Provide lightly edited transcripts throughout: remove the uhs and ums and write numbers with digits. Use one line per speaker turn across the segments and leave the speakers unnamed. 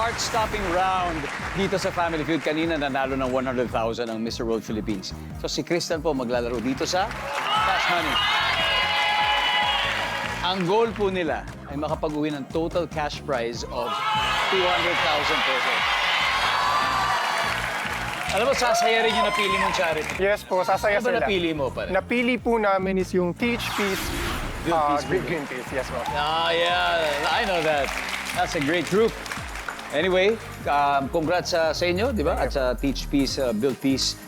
heart-stopping round dito sa Family Feud. Kanina nanalo ng 100,000 ang Mr. World Philippines. So si Kristen po maglalaro dito sa Cash Money. Ang goal po nila ay makapag-uwi ng total cash prize of 200,000 pesos. Alam mo, sasaya rin yung napili mong charity.
Yes po, sasaya
Ano ba
sila.
napili mo pare?
Napili po namin is yung Teach Peace,
Green Peace.
Green Peace. Yes po.
Ah, yeah. I know that. That's a great group. Anyway, congrats sa inyo, di ba? At sa Teach Peace, Build Peace.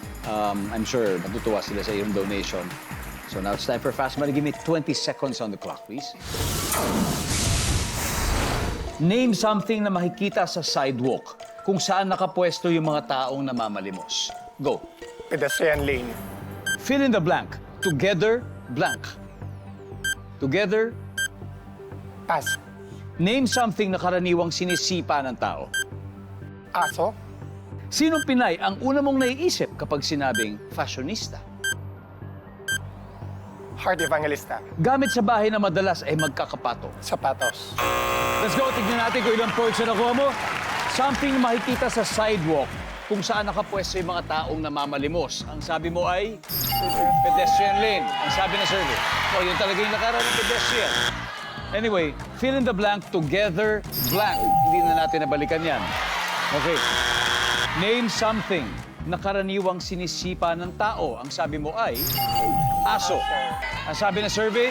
I'm sure matutuwa sila sa iyong donation. So now it's time for Fast Money. Give me 20 seconds on the clock, please. Name something na makikita sa sidewalk kung saan nakapwesto yung mga taong namamalimos. Go.
Pedestrian lane.
Fill in the blank. Together, blank. Together,
Pass.
name something na karaniwang sinisipa ng tao.
Aso.
Sinong Pinay ang una mong naiisip kapag sinabing fashionista?
Heart Evangelista.
Gamit sa bahay na madalas ay magkakapatong.
Sapatos.
Let's go, tignan natin kung ilang points na nakuha mo. Something na makikita sa sidewalk kung saan nakapwesto yung mga taong namamalimos. Ang sabi mo ay pedestrian lane. Ang sabi na survey. So, yun talaga yung nakaraan ng pedestrian. Anyway, fill in the blank, together, blank. Hindi na natin nabalikan yan. Okay. Name something na karaniwang sinisipa ng tao. Ang sabi mo ay aso. Ang sabi na survey,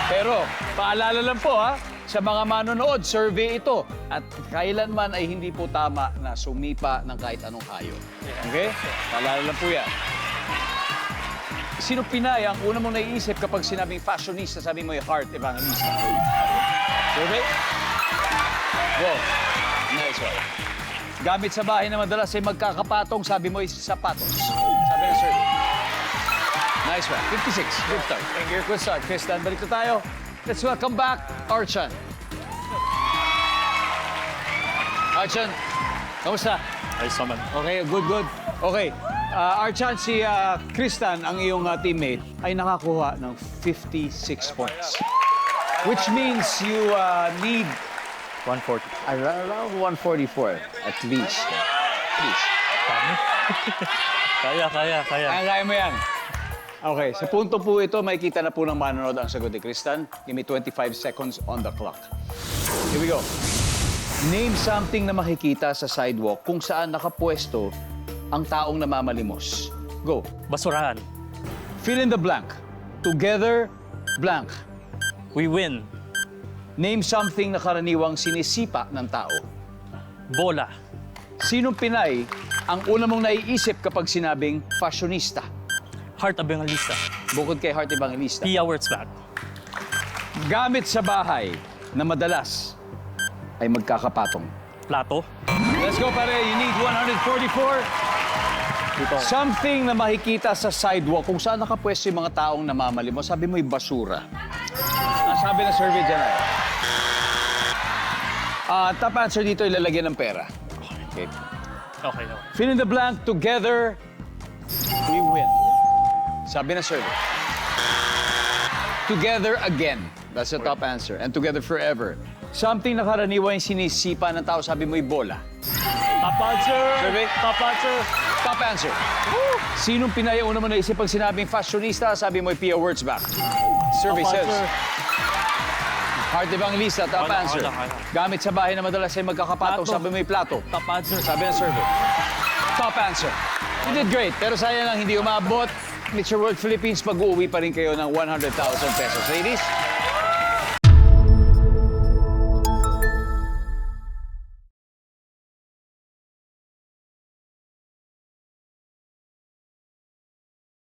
pero paalala lang po ha, sa mga manonood, survey ito. At kailanman ay hindi po tama na sumipa ng kahit anong hayop. Okay? Paalala lang po yan. Sino Pinay ang una mong naiisip kapag sinabing fashionista, sabi mo yung Heart Evangelista? Survey? Wow. Nice one. Gamit sa bahay na madalas ay magkakapatong, sabi mo yung sapatos. Sabi na survey. Nice one. 56. Good start. Thank you. Good start. Kristen, balik na tayo. Let's welcome back Archan. Archan, kamusta?
Ayos naman.
Okay, good. Okay. Archan, si Kristen, ang iyong teammate, ay nakakuha ng 56 points. Which means you need
140.
around 144 at least. Please.
Kaya.
Kaya mo yan. Okay, sa punto po ito, makikita na po ng manonood ang sagot ni Kristen. Give me 25 seconds on the clock. Here we go. Name something na makikita sa sidewalk kung saan nakapwesto ang taong namamalimos. Go.
Basurahan.
Fill in the blank. Together, blank.
We win.
Name something na karaniwang sinisipa ng tao.
Bola.
Sinong Pinay ang una mong naiisip kapag sinabing fashionista?
Heart Evangelista.
Bukod kay Heart Evangelista.
Pia Wurtzbach.
Gamit sa bahay na madalas ay magkakapatong.
Plato.
Let's go, pare. You need 144.
Dito.
Something na makikita sa sidewalk kung saan nakapwesto yung mga taong namamalimos. Sabi mo yung basura. Ang sabi na survey dyan ay. Top answer dito, ilalagyan ng pera. Okay.
Okay.
Fill in the blank, together, we win. Sabi na survey. Together again. That's the top answer. And together forever. Something na karaniwan yung sinisipa ng tao, sabi mo yung bola.
Top answer.
Survey?
Top answer.
Top answer. Sinong Pinay ang una mo naisip pag sinabing fashionista, sabi mo yung Pia Wurtzbach. Survey
Top
says.
answer.
Heart Evangelista, top
Wala.
answer. Gamit sa bahay na madalas ay magkakapatong,
Plato.
sabi mo yung plato.
Top answer.
Sabi ng survey. Top answer. You did great, pero sayang lang hindi umabot. Mr. World Philippines, mag-uwi pa rin kayo ng 100,000 pesos. Ladies,